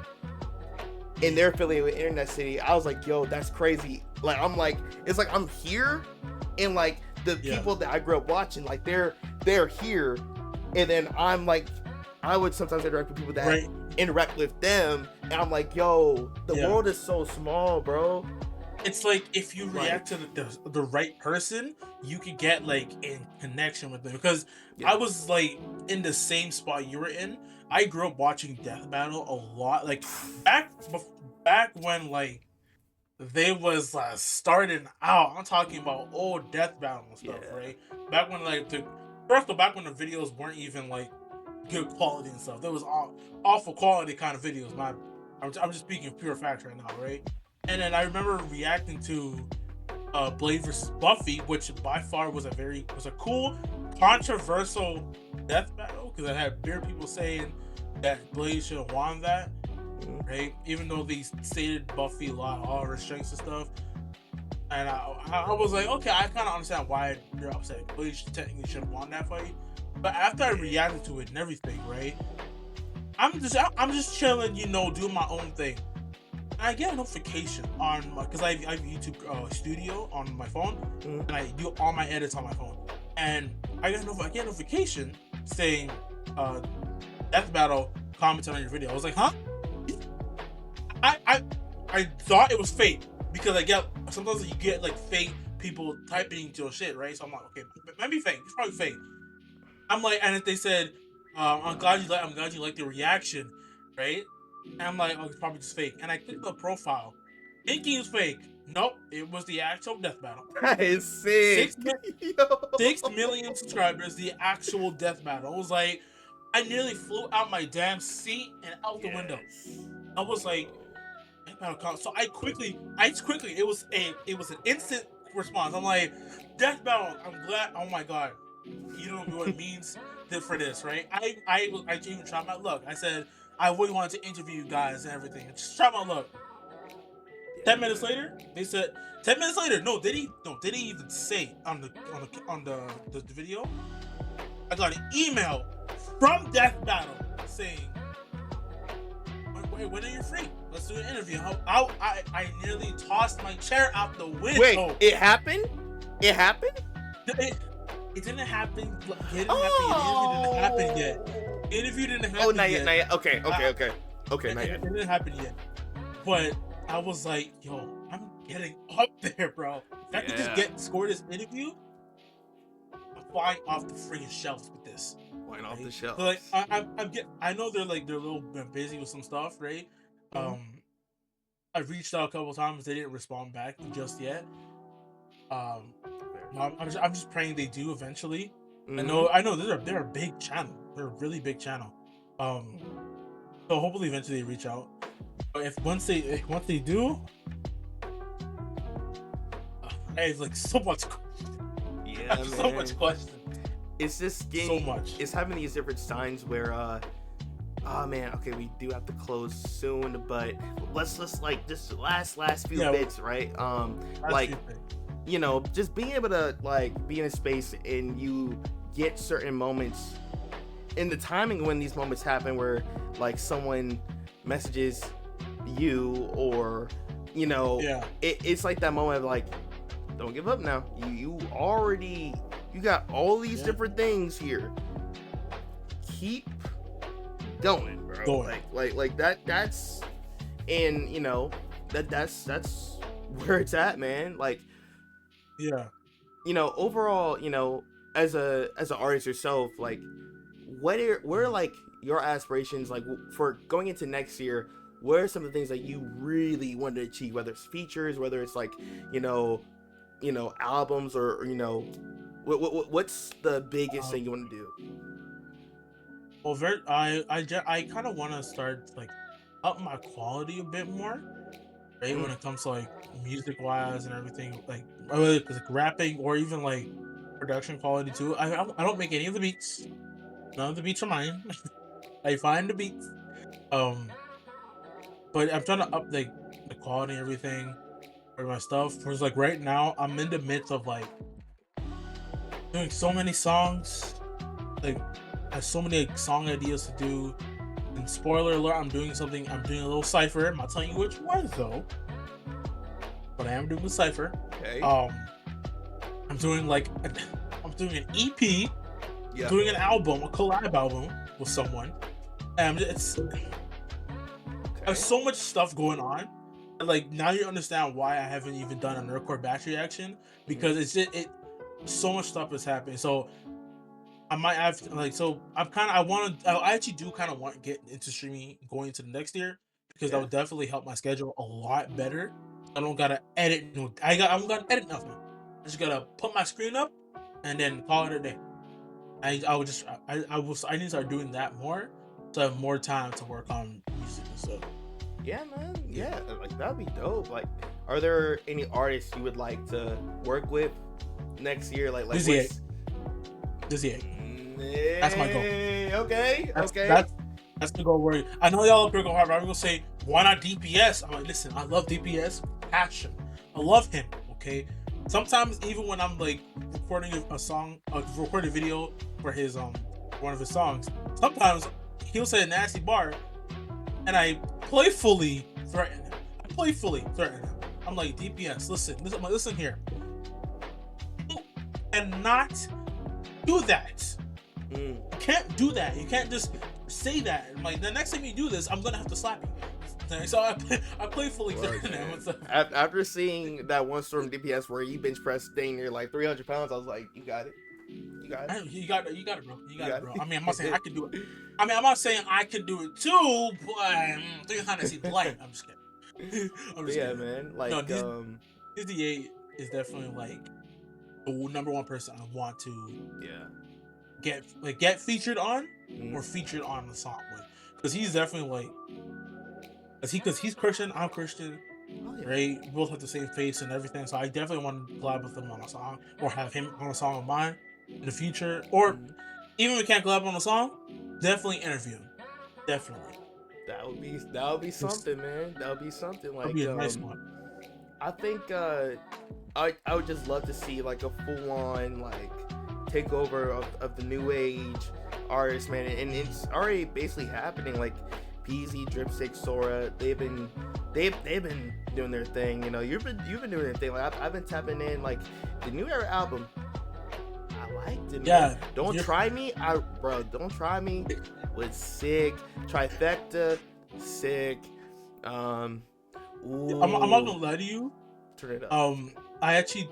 and they're affiliated with Internet City. I was like, yo, that's crazy. Like, I'm like, it's like I'm here, and like the people that I grew up watching, like they're here, and then I'm like, I would sometimes interact with people that interact with them, and I'm like, yo, the world is so small, bro. It's like if you react to the right person, you could get like in connection with them. Because I was like in the same spot you were in. I grew up watching Death Battle a lot. Like back when like they was starting out. I'm talking about old Death Battle and stuff, right? Back when like back when the videos weren't even like good quality and stuff. There was awful quality kind of videos. I'm just speaking pure facts right now, right? And then I remember reacting to Blade vs. Buffy, which by far was a cool, controversial death battle, because I had people saying that Blade should have won that, right? Even though they stated Buffy lost all her strengths and stuff. And I was like, okay, I kind of understand why you're upset. Blade technically should have won that fight. But after I reacted to it and everything, right? I'm just chilling, doing my own thing. I get a notification on because I have YouTube Studio on my phone, and I do all my edits on my phone. And I get a notification saying, "Death Battle commented on your video." I was like, "Huh?" I thought it was fake, because sometimes you get like fake people typing into your shit, right? So I'm like, okay, maybe fake. It's probably fake. I'm like, and if they said, "I'm glad you like the reaction," right? And I'm like, oh, it's probably just fake. And I clicked the profile, thinking it was fake. Nope, it was the actual death battle. That is sick. 6 million subscribers, the actual death battle. I was like, I nearly flew out my damn seat and out the window. I was like, death battle. So I quickly, it was an instant response. I'm like, death battle. I'm glad. Oh my god, you don't know what it means for this, right? I even tried my luck. I said, I really wanted to interview you guys and everything. Just try my luck. 10 minutes later, they said. 10 minutes later, they didn't even say on the video. I got an email from Death Battle saying, "Wait, when are you free? Let's do an interview." I nearly tossed my chair out the window. Wait, it happened? It happened? It didn't happen. It didn't happen yet. Interview didn't happen. Oh, not yet. Okay, not yet. It didn't happen yet. But I was like, yo, I'm getting up there, bro. If I could just score this interview, I'm flying off the freaking shelves with this. Went off the Right? shelves. So, like I know they're a little bit busy with some stuff, right? I've reached out a couple times. They didn't respond back just yet. No, I'm just praying they do eventually. I know they're a big channel. They're a really big channel. So hopefully eventually they reach out. But if once they do, I have like so much. Yeah, man. So much question. It's just So much. It's having these different signs where oh man, okay, we do have to close soon, but let's like just last few bits, right? Like, you know, just being able to like be in a space and you get certain moments in the timing when these moments happen where like someone messages you, or you know, it's like that moment of like, don't give up now. You got all these different things here. Keep going, bro. Like that's and you know that's where it's at, man. Like, you know, overall, you know, as an artist yourself, like what are like your aspirations like for going into next year? What are some of the things that you really want to achieve, whether it's features, whether it's like you know albums, or you know what's the biggest thing you want to do? Well, I kind of want to start like up my quality a bit more, right? When it comes to like music wise and everything, like whether it's like rapping or even like production quality too. I don't make any of the beats. None of the beats are mine. I find the beats. But I'm trying to up like the quality and everything for my stuff. Because like right now, I'm in the midst of like doing so many songs. Like I have so many like, song ideas to do. And spoiler alert, I'm doing a little cipher. I'm not telling you which one though. But I am doing a cipher. Okay. I'm doing an EP. Yeah. Doing an album, a collab album with someone. And it's I have so much stuff going on. Like now you understand why I haven't even done a Nerdcore batch reaction, because it's so much stuff is happening. So I might have like I actually do kind of want to get into streaming going into the next year, because that would definitely help my schedule a lot better. I don't gotta edit. I don't gotta edit nothing. I just gotta put my screen up and then call it a day. I need to start doing that more, so I have more time to work on music and stuff. Yeah, man. Yeah, like that'd be dope. Like, are there any artists you would like to work with next year? Like Dizzy. That's my goal. Okay. That's the goal. Where I know y'all are going hard, but I'm gonna say, why not DPS? I'm like, listen, I love DPS, passion. I love him. Okay. Sometimes even when I'm like recording a video for his one of his songs, sometimes he'll say a nasty bar, and I playfully threaten him. I'm like, DPS, listen here. And not do that. You can't do that. You can't just say that. I'm like, the next time you do this, I'm gonna have to slap you. So I playfully threaten him. After seeing that one storm DPS where you bench press staying near like 300 pounds, I was like, you got it. You got it, bro. You got it, bro. I mean, I'm not saying I can do it. I'm not saying I can do it too, but 300 seems light. I'm just kidding. Kidding. Man. Like, no, Dizzy 8 is definitely like the number one person I want to get featured on or featured on the song with, because he's definitely like, because he's Christian, I'm Christian. Right, we both have the same face and everything, so I definitely want to collab with him on a song, or have him on a song of mine in the future, or even if we can't collab on a song, definitely interview him. Definitely. That would be something, man. That would be something. Like, that'd be a nice one. I think I would just love to see like a full on like takeover of the new age artists, man, and it's already basically happening. Like Peasy, Dripstick, Sora, they've been doing their thing. You know, you've been doing your thing. Like I've been tapping in. Like the New Era album, I liked it. Yeah. Man. Don't try me, Don't try me was sick. Trifecta, sick. I'm not gonna lie to you. Turn it up. I actually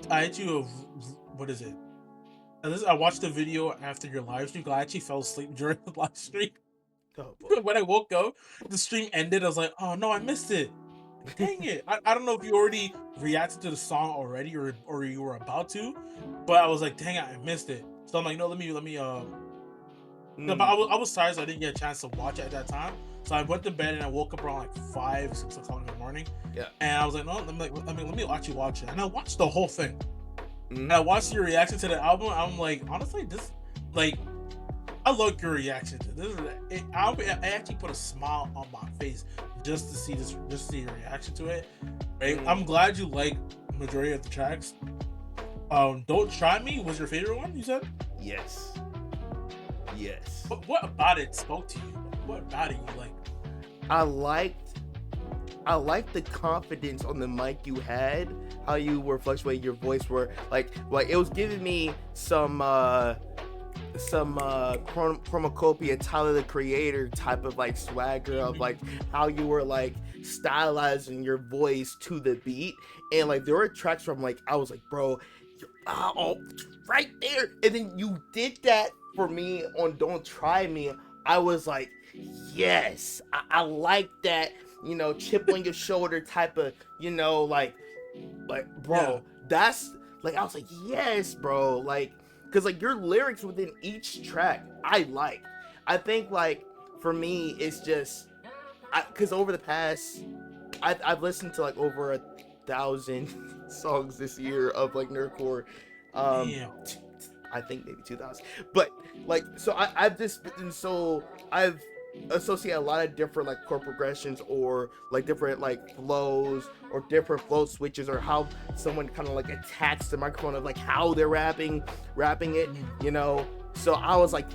what is it? I watched the video after your live stream. I actually fell asleep during the live stream. Oh, boy. When I woke up, the stream ended. I was like, oh no, I missed it. Dang it. I don't know if you already reacted to the song already or you were about to, but I was like, dang it, I missed it. So I'm like, no, let me no, but I was tired, so I didn't get a chance to watch it at that time. So I went to bed and I woke up around like 5, 6 o'clock in the morning. Yeah. And I was like, no, let me actually watch it. And I watched the whole thing. And I watched your reaction to the album. I'm like, honestly, this, like, I love your reaction to this. I actually put a smile on my face just to see your reaction to it. Right? I'm glad you like majority of the tracks. Don't Try Me was your favorite one, you said? Yes. But what about it spoke to you? What about it you like? I liked the confidence on the mic you had, how you were fluctuating your voice, were like it was giving me some Chromacopia, Tyler the Creator type of like swagger of like how you were like stylizing your voice to the beat. And like there were tracks from like I was like, bro, oh, right there. And then you did that for me on Don't Try Me. I was like, yes, I like that, you know, chip on your shoulder type of, you know, like bro, that's like, I was like, yes, bro, like, because like your lyrics within each track I think like for me it's just because over the past I've listened to like over 1,000 songs this year of like nerdcore. I think maybe 2,000, but like, so I've just been I've associated a lot of different like chord progressions or like different like flows or different flow switches or how someone kind of like attacks the microphone of like how they're rapping it, you know. So I was like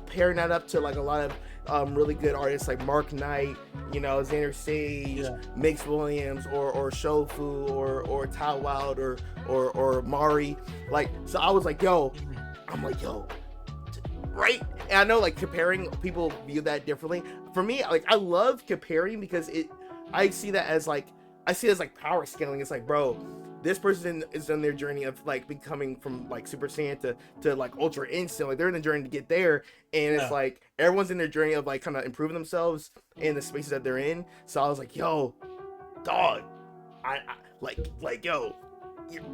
pairing that up to like a lot of really good artists like Mark Knight, you know, Xander Sage, Mix Williams, or Shofu, or Ty Wild, or Mari. Like, so I was like, yo, right? And I know like comparing, people view that differently. For me, like I love comparing because I see that as like power scaling. It's like, bro, this person is on their journey of like becoming from like Super Saiyan to like Ultra Instinct. Like they're in the journey to get there, and it's like everyone's in their journey of like kind of improving themselves in the spaces that they're in. So I was like, yo, dog, I like yo, you're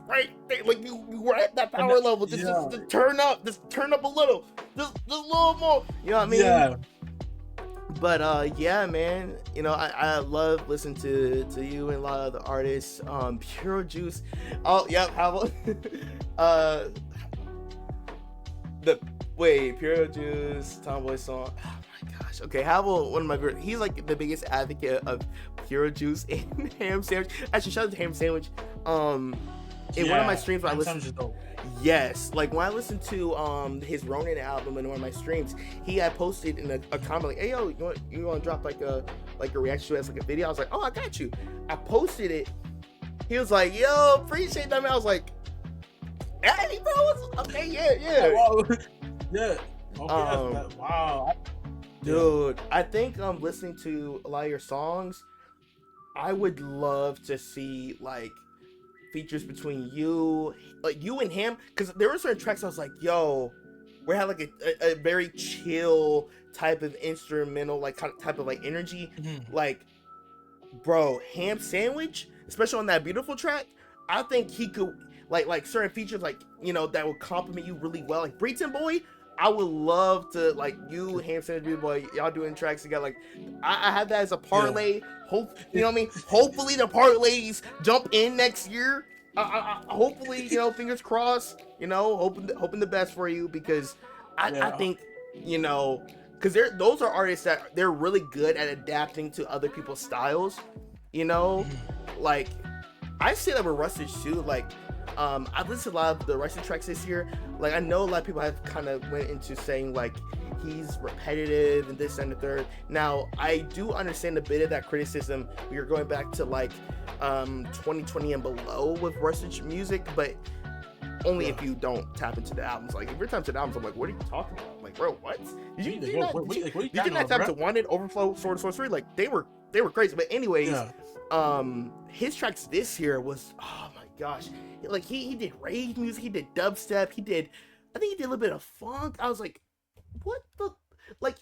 right there. Like you were at that power level. Just turn up a little, just a little more. You know what I mean? Yeah. But yeah, man, you know, I love listening to you and a lot of the artists. Pure Juice. Oh, yep. How about Pure Juice, Tomboy song. Oh my gosh. Okay, how about one of my favorite? He's like the biggest advocate of Pure Juice and Ham Sandwich. Actually, shout out to Ham Sandwich. In one of my streams, when I listened. Yes, like when I listened to his Ronin album in one of my streams, he had posted in a comment like, "Hey yo, you want to drop like a reaction to it as like a video?" I was like, "Oh, I got you." I posted it. He was like, "Yo, appreciate that, man." I was like, "Hey, bro, okay, yeah." Wow. Yeah. Okay, wow. Dude, I think listening to a lot of your songs, I would love to see like features between you and him, because there were certain tracks I was like, yo, we had like a very chill type of instrumental like kind of type of like energy. Like, bro, Ham Sandwich, especially on that Beautiful track, I think he could like certain features like, you know, that would compliment you really well. Like Breeton Boy, I would love to like you, Ham Sandwich, Beautiful Boy, y'all doing tracks together. Like I have that as a parlay. Hope, you know what I mean? Hopefully the parlays jump in next year. Hopefully, you know, fingers crossed, you know, hoping the best for you, because I think, you know, because those are artists that they're really good at adapting to other people's styles, you know. Like I say that with Rustage too. Like I've listened to a lot of the Rustage tracks this year. Like I know a lot of people have kind of went into saying like he's repetitive and this and the third. Now I do understand a bit of that criticism. We are going back to like 2020 and below with Rustage music, but only if you don't tap into the albums. Like if you're tapping into the albums, I'm like, what are you talking about? Like, bro, what? Did you not tap to Wanted, Overflow, Sword of Sorcery? Like they were crazy. But anyways, his tracks this year was, oh my gosh, like he did rave music, he did dubstep, I think he did a little bit of funk. I was like, what the, like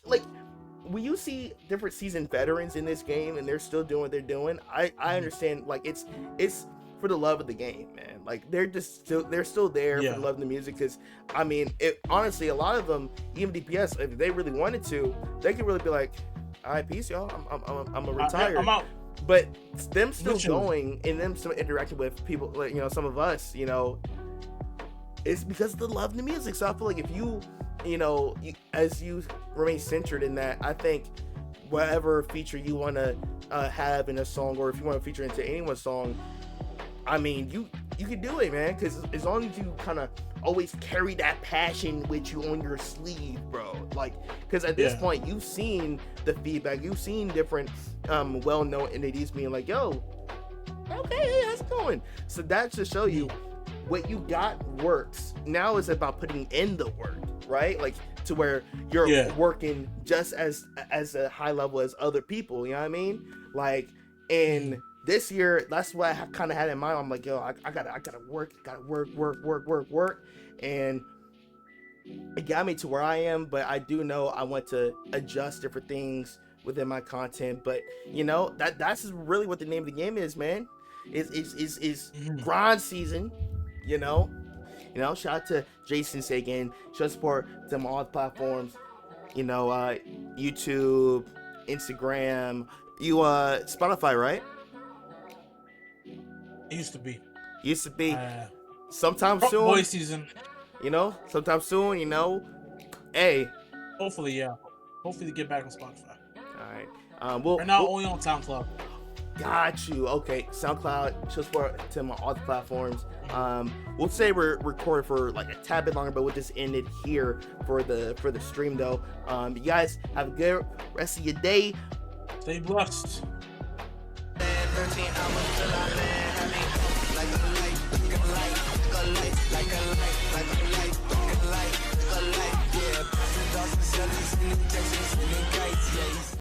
when you see different seasoned veterans in this game and they're still doing what they're doing, I understand, like it's for the love of the game, man. Like they're still there for the love of the music, because I mean, honestly, a lot of them, even DPS, if they really wanted to, they could really be like, all right, peace, y'all, I'm a retire. I'm out. But them still Literally. going and them still interacting with people, like, you know, some of us, you know, it's because of the love of the music. So I feel like if you as you remain centered in that, I think whatever feature you want to have in a song, or if you want to feature into anyone's song, I mean, you can do it, man, because as long as you kind of always carry that passion with you on your sleeve, bro. Like, because at this point, you've seen the feedback, you've seen different well-known entities being like, yo, okay, hey, how's it going? So that should show you what you got works. Now it's about putting in the work, right? Like, to where you're working just as a high level as other people, you know what I mean? Like, and this year, that's what I kind of had in mind. I'm like, yo, I gotta work, and it got me to where I am. But I do know I want to adjust different things within my content. But you know, that's really what the name of the game is, man. Is grind season. You know, shout out to Jason Sagan. Show support to all the platforms. You know, YouTube, Instagram, Spotify, right? It used to be. Sometime soon. Boy season. You know, sometime soon. You know, hey. Hopefully, yeah. Hopefully, to get back on Spotify. All right. Right now, only on SoundCloud. Got you. Okay, SoundCloud. Show support to my other platforms. We'll say we're recording for like a tad bit longer, but we'll just end it here for the stream though. You guys have a good rest of your day. Stay blessed. 13 hours till I land. I mean, like a light, like a light, like a light, like a light, like a light, like a light, yeah. Passing dogs and sellers, sending texts, sending kites, yeah.